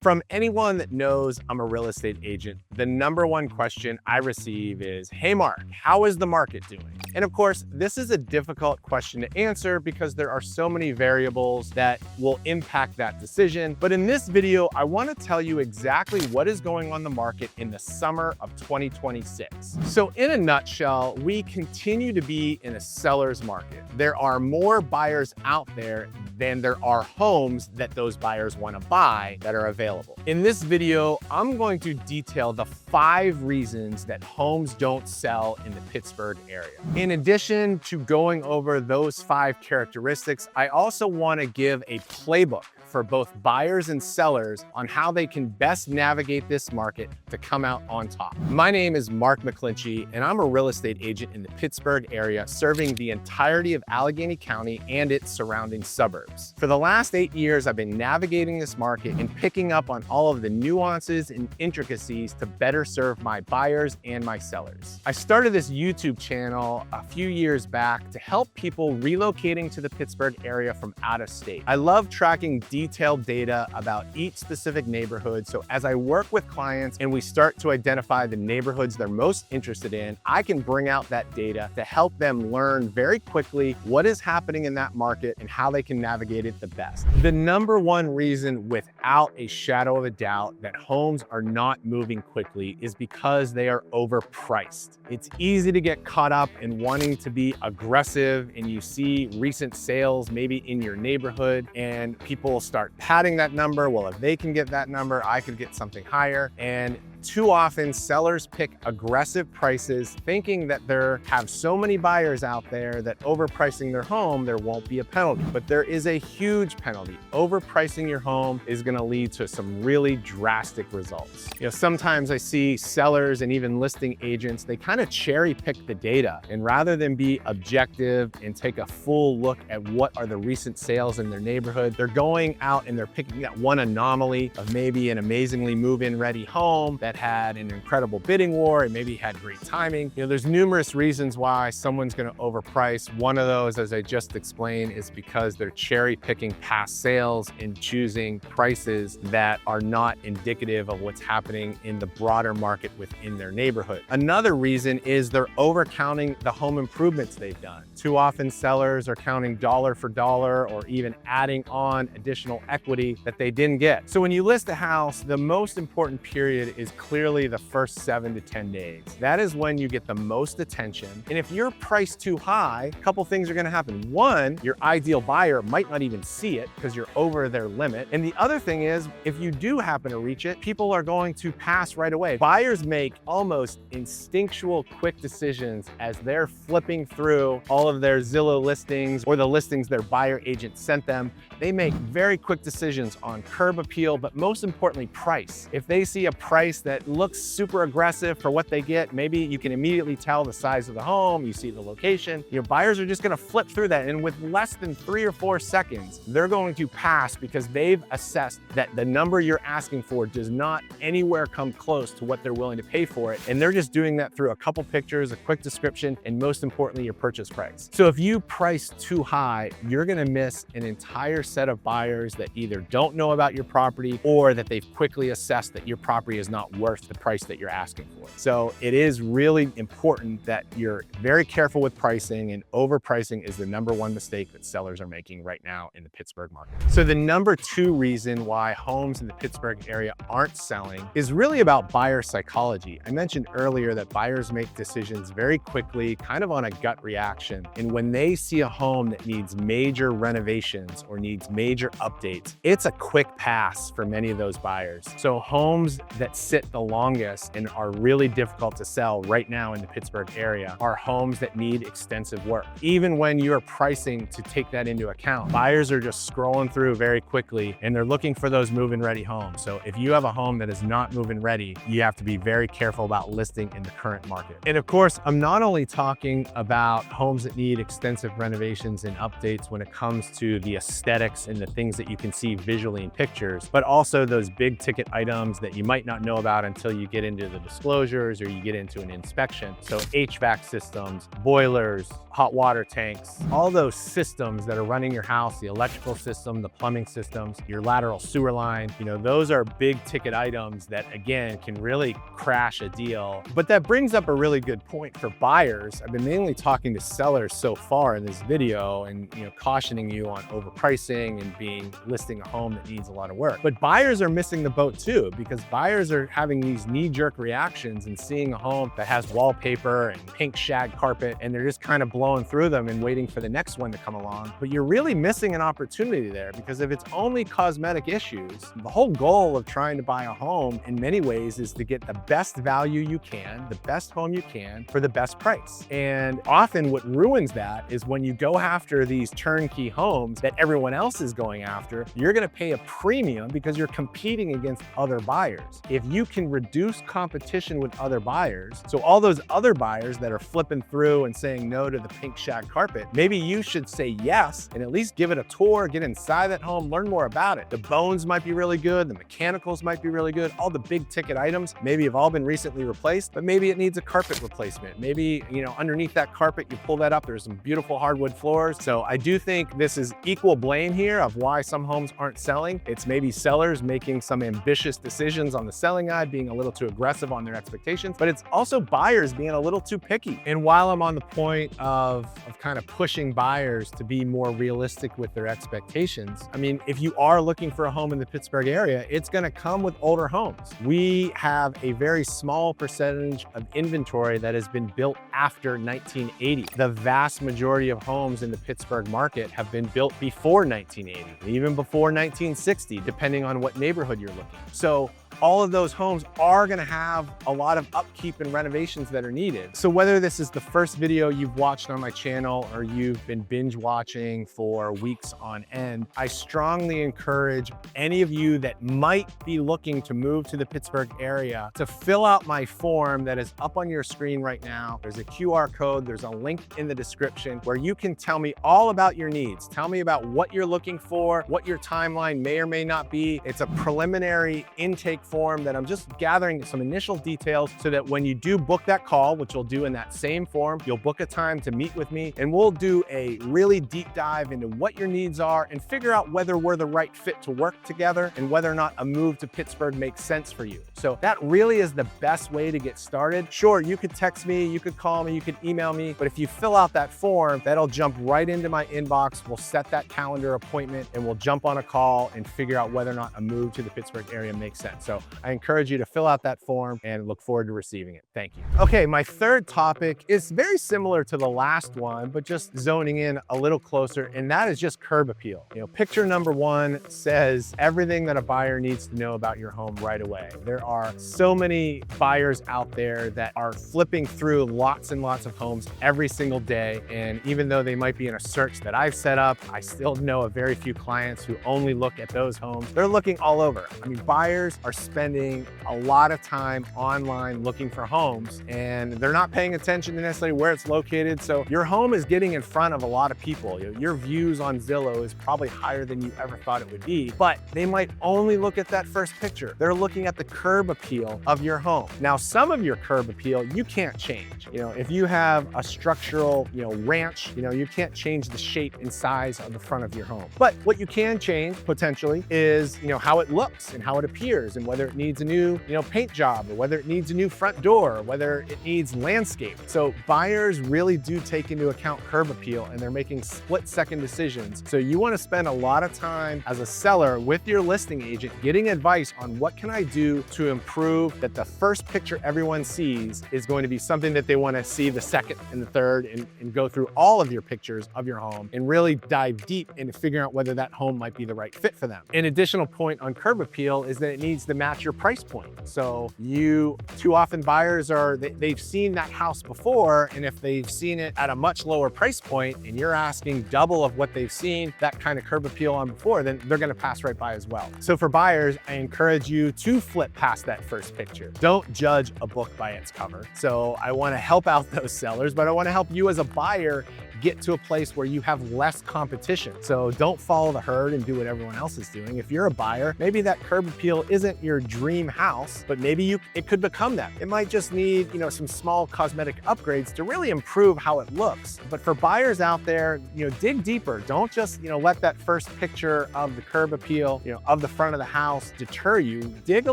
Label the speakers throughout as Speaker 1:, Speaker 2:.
Speaker 1: From anyone that knows I'm a real estate agent, the number one question I receive is, "Hey Mark, how is the market doing?" And of course, this is a difficult question to answer because there are so many variables that will impact that decision. But in this video, I want to tell you exactly what is going on the market in the summer of 2026. So in a nutshell, we continue to be in a seller's market. There are more buyers out there than there are homes that those buyers want to buy that are available. In this video, I'm going to detail the 5 reasons that homes don't sell in the Pittsburgh area. In addition to going over those 5 characteristics, I also want to give a playbook for both buyers and sellers on how they can best navigate this market to come out on top. My name is Mark McClinchie, and I'm a real estate agent in the Pittsburgh area, serving the entirety of Allegheny County and its surrounding suburbs. For the last 8 years, I've been navigating this market and picking up on all of the nuances and intricacies to better serve my buyers and my sellers. I started this YouTube channel a few years back to help people relocating to the Pittsburgh area from out of state. I love tracking detailed data about each specific neighborhood. So as I work with clients and we start to identify the neighborhoods they're most interested in, I can bring out that data to help them learn very quickly what is happening in that market and how they can navigate it the best. The number one reason, without a shadow of a doubt, that homes are not moving quickly is because they are overpriced. It's easy to get caught up in wanting to be aggressive, and you see recent sales maybe in your neighborhood and people start padding that number. Well, if they can get that number, I could get something higher. And too often, sellers pick aggressive prices, thinking that there have so many buyers out there that overpricing their home, there won't be a penalty. But there is a huge penalty. Overpricing your home is going to lead to some really drastic results. Sometimes I see sellers and even listing agents, they kind of cherry pick the data. And rather than be objective and take a full look at what are the recent sales in their neighborhood, they're going out and they're picking that one anomaly of maybe an amazingly move-in ready home that had an incredible bidding war and maybe had great timing. There's numerous reasons why someone's going to overprice. One of those, as I just explained, is because they're cherry picking past sales and choosing prices that are not indicative of what's happening in the broader market within their neighborhood. Another reason is they're overcounting the home improvements they've done. Too often sellers are counting dollar for dollar or even adding on additional equity that they didn't get. So when you list a house, the most important period is clearly the first 7 to 10 days. That is when you get the most attention. And if you're priced too high, a couple things are going to happen. One, your ideal buyer might not even see it because you're over their limit. And the other thing is, if you do happen to reach it, people are going to pass right away. Buyers make almost instinctual quick decisions as they're flipping through all of their Zillow listings or the listings their buyer agent sent them. They make very quick decisions on curb appeal, but most importantly, price. If they see a price that looks super aggressive for what they get, maybe you can immediately tell the size of the home, you see the location, buyers are just going to flip through that. And with less than 3 or 4 seconds, they're going to pass because they've assessed that the number you're asking for does not anywhere come close to what they're willing to pay for it. And they're just doing that through a couple pictures, a quick description, and most importantly, your purchase price. So if you price too high, you're going to miss an entire set of buyers that either don't know about your property or that they've quickly assessed that your property is not worth the price that you're asking for. So it is really important that you're very careful with pricing, and overpricing is the number one mistake that sellers are making right now in the Pittsburgh market. So the number 2 reason why homes in the Pittsburgh area aren't selling is really about buyer psychology. I mentioned earlier that buyers make decisions very quickly, kind of on a gut reaction. And when they see a home that needs major renovations or needs major updates, it's a quick pass for many of those buyers. So homes that sit the longest and are really difficult to sell right now in the Pittsburgh area are homes that need extensive work. Even when you're pricing to take that into account, buyers are just scrolling through very quickly and they're looking for those move-in ready homes. So if you have a home that is not move-in ready, you have to be very careful about listing in the current market. And of course, I'm not only talking about homes that need extensive renovations and updates when it comes to the aesthetics and the things that you can see visually in pictures, but also those big ticket items that you might not know about about until you get into the disclosures or you get into an inspection. So HVAC systems, boilers, hot water tanks, all those systems that are running your house, the electrical system, the plumbing systems, your lateral sewer line, those are big ticket items that, again, can really crash a deal. But that brings up a really good point for buyers. I've been mainly talking to sellers so far in this video and, cautioning you on overpricing and listing a home that needs a lot of work. But buyers are missing the boat too, because buyers are having these knee-jerk reactions and seeing a home that has wallpaper and pink shag carpet, and they're just kind of blowing through them and waiting for the next one to come along. But you're really missing an opportunity there, because if it's only cosmetic issues, the whole goal of trying to buy a home in many ways is to get the best value you can, the best home you can for the best price. And often what ruins that is when you go after these turnkey homes that everyone else is going after, you're gonna pay a premium because you're competing against other buyers. If you can reduce competition with other buyers, so all those other buyers that are flipping through and saying no to the pink shag carpet, maybe you should say yes and at least give it a tour, get inside that home, learn more about it. The bones might be really good, the mechanicals might be really good, all the big ticket items maybe have all been recently replaced, but maybe it needs a carpet replacement. Maybe, underneath that carpet, you pull that up, there's some beautiful hardwood floors. So I do think this is equal blame here of why some homes aren't selling. It's maybe sellers making some ambitious decisions on the selling side, being a little too aggressive on their expectations, but it's also buyers being a little too picky. And while I'm on the point of kind of pushing buyers to be more realistic with their expectations, I mean, if you are looking for a home in the Pittsburgh area, it's gonna come with older homes. We have a very small percentage of inventory that has been built after 1980. The vast majority of homes in the Pittsburgh market have been built before 1980, even before 1960, depending on what neighborhood you're looking. So all of those homes are gonna have a lot of upkeep and renovations that are needed. So whether this is the first video you've watched on my channel or you've been binge watching for weeks on end, I strongly encourage any of you that might be looking to move to the Pittsburgh area to fill out my form that is up on your screen right now. There's a QR code, there's a link in the description where you can tell me all about your needs. Tell me about what you're looking for, what your timeline may or may not be. It's a preliminary intake form that I'm just gathering some initial details so that when you do book that call, which you'll do in that same form, you'll book a time to meet with me and we'll do a really deep dive into what your needs are and figure out whether we're the right fit to work together and whether or not a move to Pittsburgh makes sense for you. So that really is the best way to get started. Sure, you could text me, you could call me, you could email me, but if you fill out that form, that'll jump right into my inbox. We'll set that calendar appointment and we'll jump on a call and figure out whether or not a move to the Pittsburgh area makes sense. So I encourage you to fill out that form and look forward to receiving it. Thank you. Okay, my third topic is very similar to the last one, but just zoning in a little closer, and that is just curb appeal. Picture number one says everything that a buyer needs to know about your home right away. There are so many buyers out there that are flipping through lots and lots of homes every single day, and even though they might be in a search that I've set up, I still know of very few clients who only look at those homes. They're looking all over. I mean, buyers are spending a lot of time online looking for homes and they're not paying attention to necessarily where it's located. So your home is getting in front of a lot of people. Your views on Zillow is probably higher than you ever thought it would be, but they might only look at that first picture. They're looking at the curb appeal of your home. Now, some of your curb appeal you can't change. If you have a structural, ranch, you can't change the shape and size of the front of your home. But what you can change potentially is, how it looks and how it appears and whether it needs a new, paint job or whether it needs a new front door or whether it needs landscape. So buyers really do take into account curb appeal and they're making split-second decisions. So you want to spend a lot of time as a seller with your listing agent getting advice on what can I do to improve that the first picture everyone sees is going to be something that they want to see the second and the third and go through all of your pictures of your home and really dive deep into figuring out whether that home might be the right fit for them. An additional point on curb appeal is that it needs to match your price point. So too often buyers they've seen that house before, and if they've seen it at a much lower price point and you're asking double of what they've seen that kind of curb appeal on before, then they're gonna pass right by as well. So for buyers, I encourage you to flip past that first picture. Don't judge a book by its cover. So I wanna help out those sellers, but I wanna help you as a buyer get to a place where you have less competition. So don't follow the herd and do what everyone else is doing. If you're a buyer, maybe that curb appeal isn't your dream house, but maybe it could become that. It might just need, some small cosmetic upgrades to really improve how it looks. But for buyers out there, dig deeper. Don't just, let that first picture of the curb appeal, of the front of the house deter you. Dig a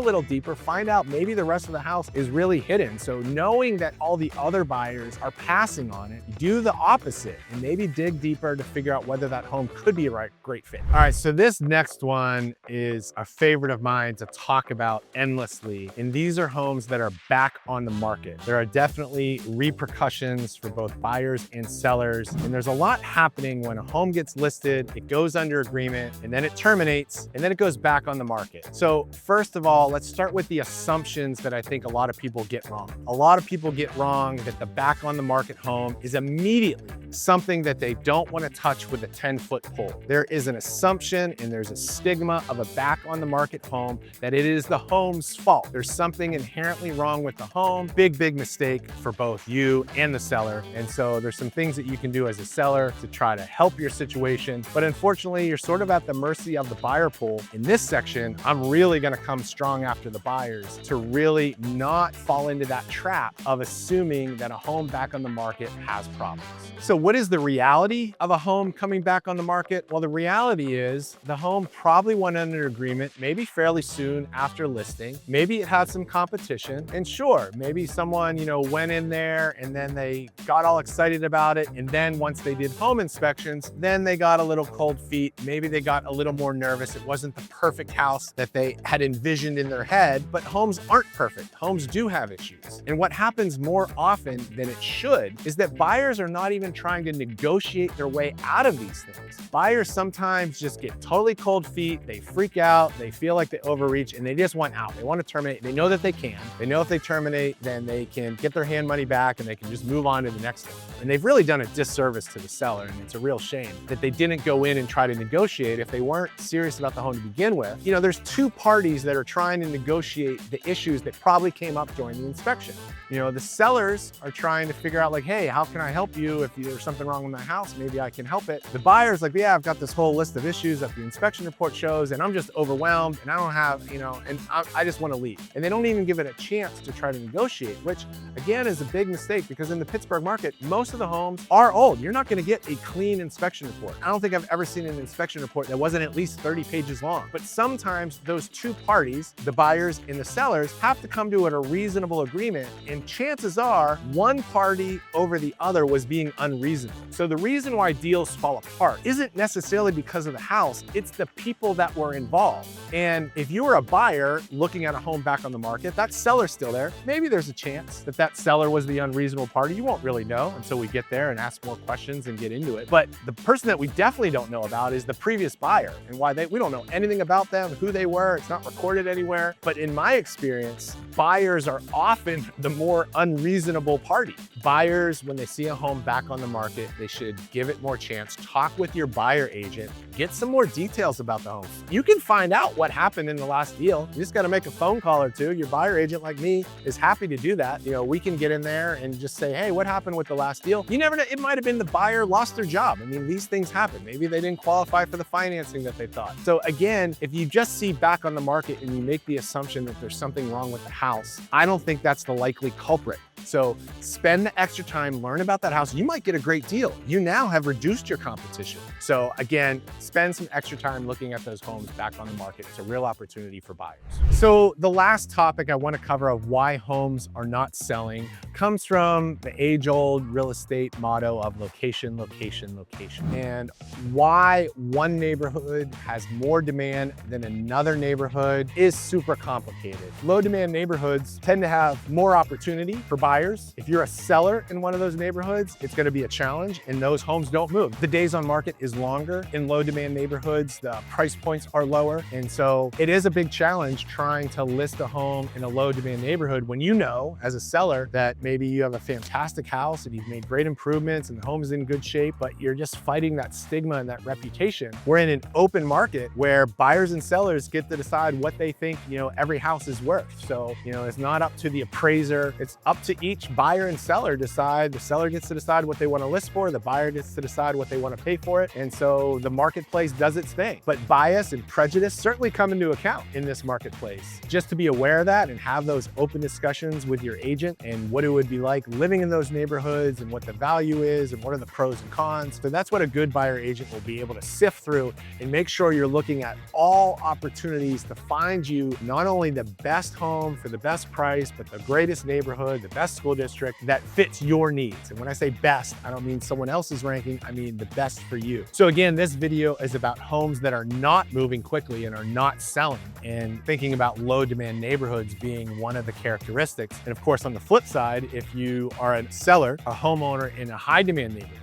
Speaker 1: little deeper, find out maybe the rest of the house is really hidden. So knowing that all the other buyers are passing on it, do the opposite and maybe dig deeper to figure out whether that home could be a great fit. All right, so this next one is a favorite of mine to talk about endlessly. And these are homes that are back on the market. There are definitely repercussions for both buyers and sellers. And there's a lot happening when a home gets listed, it goes under agreement, and then it terminates, and then it goes back on the market. So first of all, let's start with the assumptions that I think a lot of people get wrong. A lot of people get wrong that the back on the market home is immediately something that they don't want to touch with a 10-foot pole. There is an assumption and there's a stigma of a back on the market home that it is the home's fault. There's something inherently wrong with the home. Big mistake for both you and the seller. And so there's some things that you can do as a seller to try to help your situation. But unfortunately, you're sort of at the mercy of the buyer pool. In this section, I'm really going to come strong after the buyers to really not fall into that trap of assuming that a home back on the market has problems. So what is the reality of a home coming back on the market? Well, the reality is the home probably went under agreement, maybe fairly soon after listing. Maybe it had some competition. And sure, maybe someone, went in there and then they got all excited about it. And then once they did home inspections, then they got a little cold feet. Maybe they got a little more nervous. It wasn't the perfect house that they had envisioned in their head, but homes aren't perfect. Homes do have issues. And what happens more often than it should is that buyers are not even trying to negotiate their way out of these things. Buyers sometimes just get totally cold feet. They freak out. They feel like they overreach and they just want out. They want to terminate. They know that they can. They know if they terminate, then they can get their hand money back and they can just move on to the next one. And they've really done a disservice to the seller. And it's a real shame that they didn't go in and try to negotiate if they weren't serious about the home to begin with. There's two parties that are trying to negotiate the issues that probably came up during the inspection. The sellers are trying to figure out hey, how can I help you? If there's something wrong with my house, maybe I can help it. The buyer's yeah, I've got this whole list of issues that the inspection report shows and I'm just overwhelmed and I don't have, and I just want to leave. And they don't even give it a chance to try to negotiate, which again is a big mistake because in the Pittsburgh market, most of the homes are old. You're not going to get a clean inspection report. I don't think I've ever seen an inspection report that wasn't at least 30 pages long. But sometimes those two parties, the buyers and the sellers, have to come to a reasonable agreement. And chances are one party over the other was being unreasonable. So the reason why deals fall apart isn't necessarily because of the house, it's the people that were involved. And if you were a buyer looking at a home back on the market, that seller's still there. Maybe there's a chance that that seller was the unreasonable party. You won't really know until we get there and ask more questions and get into it. But the person that we definitely don't know about is the previous buyer and why we don't know anything about them, who they were. It's not recorded anywhere. But in my experience, buyers are often the more unreasonable party. Buyers, when they see a home back on the market, they should give it more chance. Talk with your buyer agent, get some more details about the home. You can find out what happened in the last deal. You just got to make a phone call or two. Your buyer agent, like me, is happy to do that. We can get in there and just say, hey, what happened with the last deal? You never know. It might have been the buyer lost their job. I mean, these things happen. Maybe they didn't qualify for the financing that they thought. So again, if you just see back on the market and you make the assumption that there's something wrong with the house, I don't think that's the likely culprit. So spend the extra time, learn about that house. You might get a great deal. You now have reduced your competition. So again, spend some extra time looking at those homes back on the market. It's a real opportunity for buyers. So the last topic I want to cover of why homes are not selling comes from the age-old real estate motto of location, location, location. And why one neighborhood has more demand than another neighborhood is super complicated. Low demand neighborhoods tend to have more opportunity for buyers. If you're a seller in one of those neighborhoods, it's going to be a challenge and those homes don't move. The days on market is longer. In low demand neighborhoods, the price points are lower. And so it is a big challenge trying to list a home in a low demand neighborhood when you know as a seller that maybe you have a fantastic house and you've made great improvements and the home's in good shape, but you're just fighting that stigma and that reputation. We're in an open market where buyers and sellers get to decide what they think, every house is worth. So, it's not up to the appraiser. It's up to each buyer and seller decide. The seller gets to decide what they want to list for. The buyer gets to decide what they want to pay for it. And so the marketplace does its thing. But bias and prejudice certainly come into account in this marketplace. Just to be aware of that and have those open discussions with your agent and what it would be like living in those neighborhoods and what the value is and what are the pros and cons. So that's what a good buyer agent will be able to sift through and make sure you're looking at all opportunities to find you not only the best home for the best price, but the greatest neighborhood, the best school district that fits your needs. And when I say best, I don't mean someone else's ranking, I mean the best for you. So again, this video is about homes that are not moving quickly and are not selling, and thinking about low demand neighborhoods being one of the characteristics. And of course, on the flip side, if you are a seller, a homeowner in a high demand neighborhood,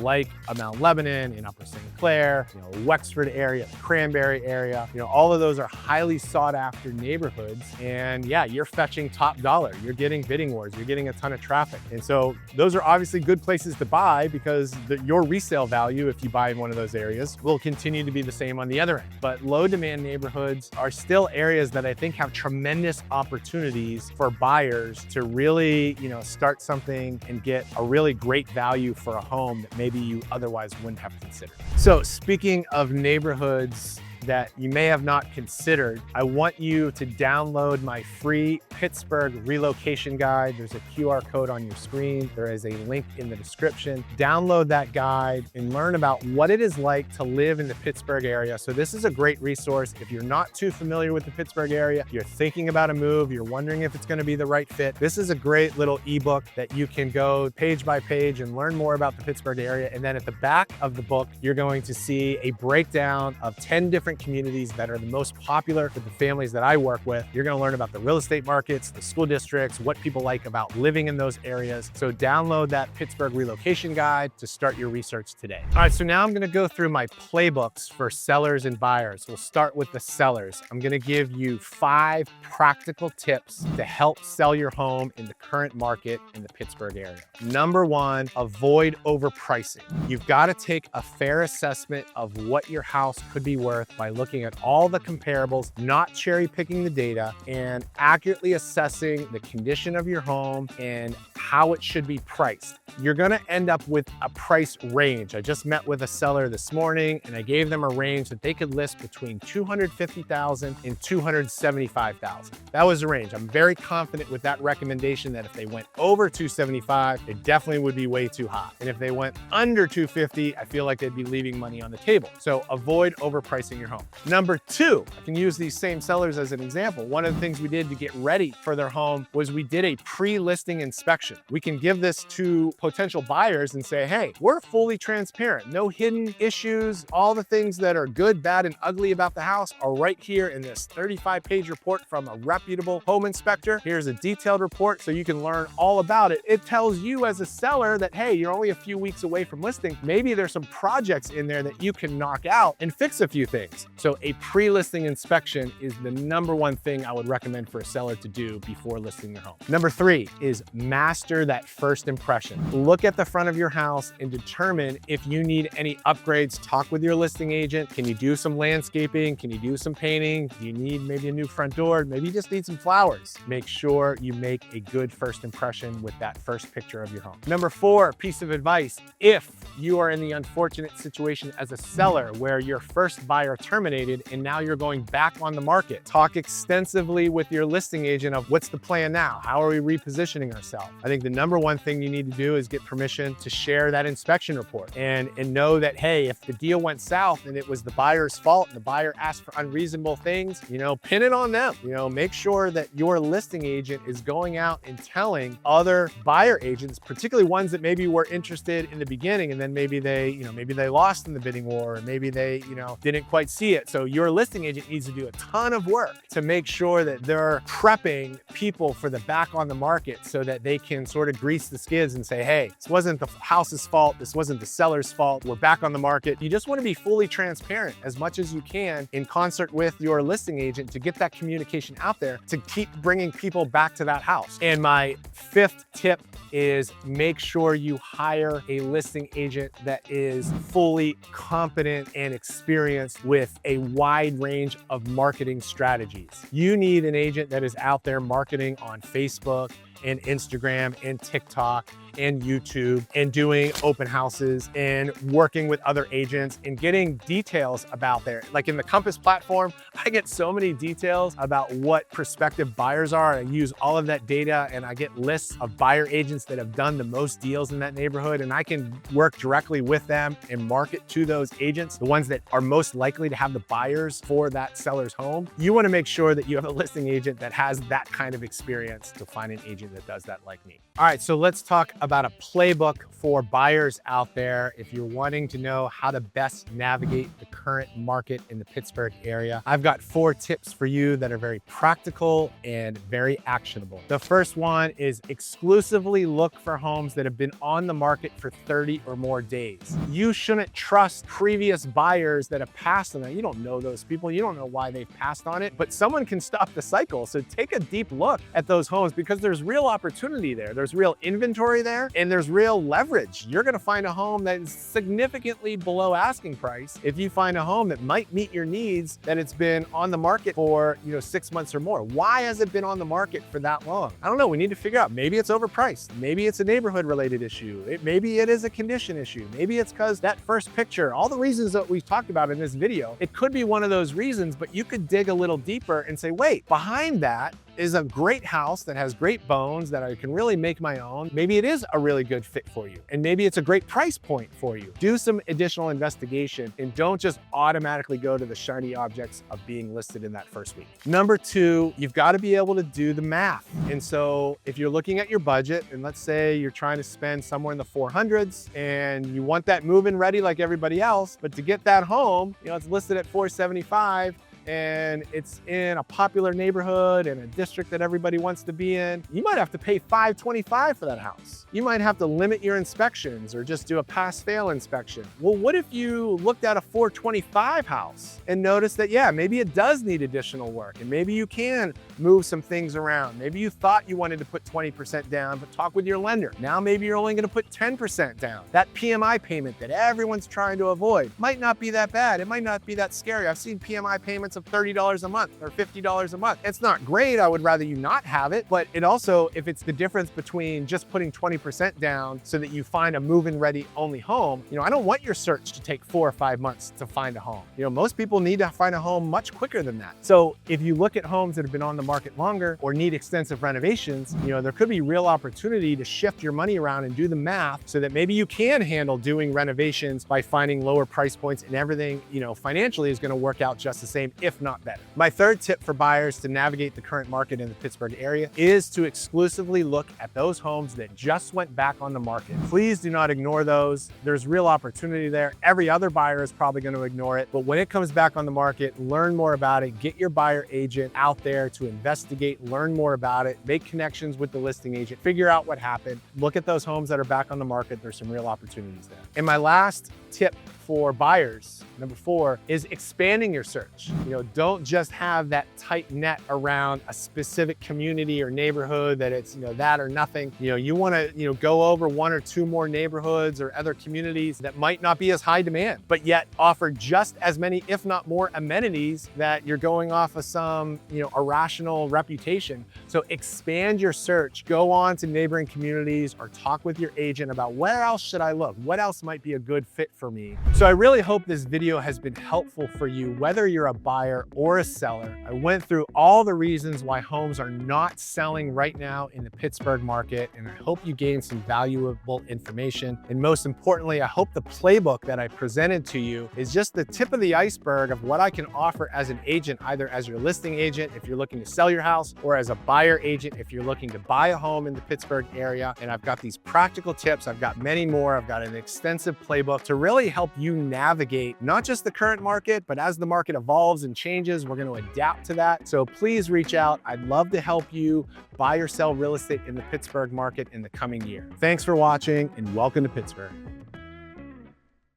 Speaker 1: like a Mount Lebanon, in Upper St. Clair, Wexford area, the Cranberry area, all of those are highly sought after neighborhoods. And yeah, you're fetching top dollar. You're getting bidding wars. You're getting a ton of traffic. And so those are obviously good places to buy because your resale value, if you buy in one of those areas, will continue to be the same on the other end. But low demand neighborhoods are still areas that I think have tremendous opportunities for buyers to really, start something and get a really great value for a home that maybe you otherwise wouldn't have considered. So speaking of neighborhoods that you may have not considered, I want you to download my free Pittsburgh relocation guide. There's a QR code on your screen. There is a link in the description. Download that guide and learn about what it is like to live in the Pittsburgh area. So this is a great resource. If you're not too familiar with the Pittsburgh area, you're thinking about a move, you're wondering if it's going to be the right fit, this is a great little ebook that you can go page by page and learn more about the Pittsburgh area. And then at the back of the book, you're going to see a breakdown of 10 different communities that are the most popular for the families that I work with. You're going to learn about the real estate markets, the school districts, what people like about living in those areas. So download that Pittsburgh relocation guide to start your research today. All right, so now I'm going to go through my playbooks for sellers and buyers. We'll start with the sellers. I'm going to give you 5 practical tips to help sell your home in the current market in the Pittsburgh area. Number 1, avoid overpricing. You've got to take a fair assessment of what your house could be worth by looking at all the comparables, not cherry picking the data, and accurately assessing the condition of your home and how it should be priced. You're going to end up with a price range. I just met with a seller this morning and I gave them a range that they could list between $250,000 and $275,000. That was the range. I'm very confident with that recommendation that if they went over $275,000, it definitely would be way too high. And if they went under $250,000, I feel like they'd be leaving money on the table. So avoid overpricing your home. Number 2, I can use these same sellers as an example. One of the things we did to get ready for their home was we did a pre-listing inspection. We can give this to potential buyers and say, hey, we're fully transparent, no hidden issues. All the things that are good, bad, and ugly about the house are right here in this 35-page report from a reputable home inspector. Here's a detailed report so you can learn all about it. It tells you as a seller that, hey, you're only a few weeks away from listing. Maybe there's some projects in there that you can knock out and fix a few things. So a pre-listing inspection is the number 1 thing I would recommend for a seller to do before listing their home. Number 3 is master that first impression. Look at the front of your house and determine if you need any upgrades. Talk with your listing agent. Can you do some landscaping? Can you do some painting? Do you need maybe a new front door? Maybe you just need some flowers. Make sure you make a good first impression with that first picture of your home. Number 4 piece of advice, if you are in the unfortunate situation as a seller where your first buyer terminated and now you're going back on the market, talk extensively with your listing agent of what's the plan now? How are we repositioning ourselves? I think the number 1 thing you need to do is get permission to share that inspection report and know that, hey, if the deal went south and it was the buyer's fault and the buyer asked for unreasonable things, pin it on them. Make sure that your listing agent is going out and telling other buyer agents, particularly ones that maybe were interested in the beginning and then maybe they lost in the bidding war, or maybe they, didn't quite see it. So your listing agent needs to do a ton of work to make sure that they're prepping people for the back on the market so that they can can sort of grease the skids and say, hey, this wasn't the house's fault. This wasn't the seller's fault. We're back on the market. You just want to be fully transparent as much as you can in concert with your listing agent to get that communication out there to keep bringing people back to that house. And my fifth tip is make sure you hire a listing agent that is fully competent and experienced with a wide range of marketing strategies. You need an agent that is out there marketing on Facebook and Instagram and TikTok and YouTube and doing open houses and working with other agents and getting details about there. Like in the Compass platform, I get so many details about what prospective buyers are. I use all of that data and I get lists of buyer agents that have done the most deals in that neighborhood, and I can work directly with them and market to those agents, the ones that are most likely to have the buyers for that seller's home. You want to make sure that you have a listing agent that has that kind of experience to find an agent that does that like me. All right, so let's talk about a playbook for buyers out there. If you're wanting to know how to best navigate the current market in the Pittsburgh area, I've got 4 tips for you that are very practical and very actionable. The first one is exclusively look for homes that have been on the market for 30 or more days. You shouldn't trust previous buyers that have passed on it. You don't know those people. You don't know why they've passed on it, but someone can stop the cycle. So take a deep look at those homes because there's real opportunity there. There's real inventory there and there's real leverage. You're gonna find a home that is significantly below asking price if you find a home that might meet your needs, that it's been on the market for 6 months or more. Why has it been on the market for that long? I don't know, we need to figure out. Maybe it's overpriced. Maybe it's a neighborhood related issue. Maybe it is a condition issue. Maybe it's because that first picture, all the reasons that we've talked about in this video, it could be one of those reasons, but you could dig a little deeper and say, wait, behind that is a great house that has great bones that I can really make my own. Maybe it is a really good fit for you. And maybe it's a great price point for you. Do some additional investigation and don't just automatically go to the shiny objects of being listed in that first week. Number 2, you've got to be able to do the math. And so if you're looking at your budget and let's say you're trying to spend somewhere in the 400s and you want that move-in ready like everybody else, but to get that home, it's listed at 475, and it's in a popular neighborhood and a district that everybody wants to be in, you might have to pay $525 for that house. You might have to limit your inspections or just do a pass-fail inspection. Well, what if you looked at a $425 house and noticed that, yeah, maybe it does need additional work and maybe you can move some things around. Maybe you thought you wanted to put 20% down, but talk with your lender. Now maybe you're only gonna put 10% down. That PMI payment that everyone's trying to avoid might not be that bad. It might not be that scary. I've seen PMI payments of $30 a month or $50 a month. It's not great. I would rather you not have it, but it also, if it's the difference between just putting 20% down so that you find a move-in ready only home, I don't want your search to take 4 or 5 months to find a home. Most people need to find a home much quicker than that. So if you look at homes that have been on the market longer or need extensive renovations, there could be real opportunity to shift your money around and do the math so that maybe you can handle doing renovations by finding lower price points and everything, financially is going to work out just the same, if not better. My third tip for buyers to navigate the current market in the Pittsburgh area is to exclusively look at those homes that just went back on the market. Please do not ignore those. There's real opportunity there. Every other buyer is probably going to ignore it, but when it comes back on the market, learn more about it. Get your buyer agent out there to investigate, learn more about it, make connections with the listing agent, figure out what happened, look at those homes that are back on the market. There's some real opportunities there. And my last tip for buyers, number 4, is expanding your search. Don't just have that tight net around a specific community or neighborhood that it's, that or nothing. You want to, go over 1 or 2 more neighborhoods or other communities that might not be as high demand, but yet offer just as many, if not more amenities that you're going off of some, irrational reputation. So expand your search, go on to neighboring communities or talk with your agent about where else should I look? What else might be a good fit for me? So I really hope this video has been helpful for you, whether you're a buyer or a seller. I went through all the reasons why homes are not selling right now in the Pittsburgh market, and I hope you gained some valuable information. And most importantly, I hope the playbook that I presented to you is just the tip of the iceberg of what I can offer as an agent, either as your listing agent if you're looking to sell your house, or as a buyer buyer agent if you're looking to buy a home in the Pittsburgh area. And I've got these practical tips. I've got many more. I've got an extensive playbook to really help you navigate not just the current market, but as the market evolves and changes, we're going to adapt to that. So please reach out. I'd love to help you buy or sell real estate in the Pittsburgh market in the coming year. Thanks for watching and welcome to Pittsburgh.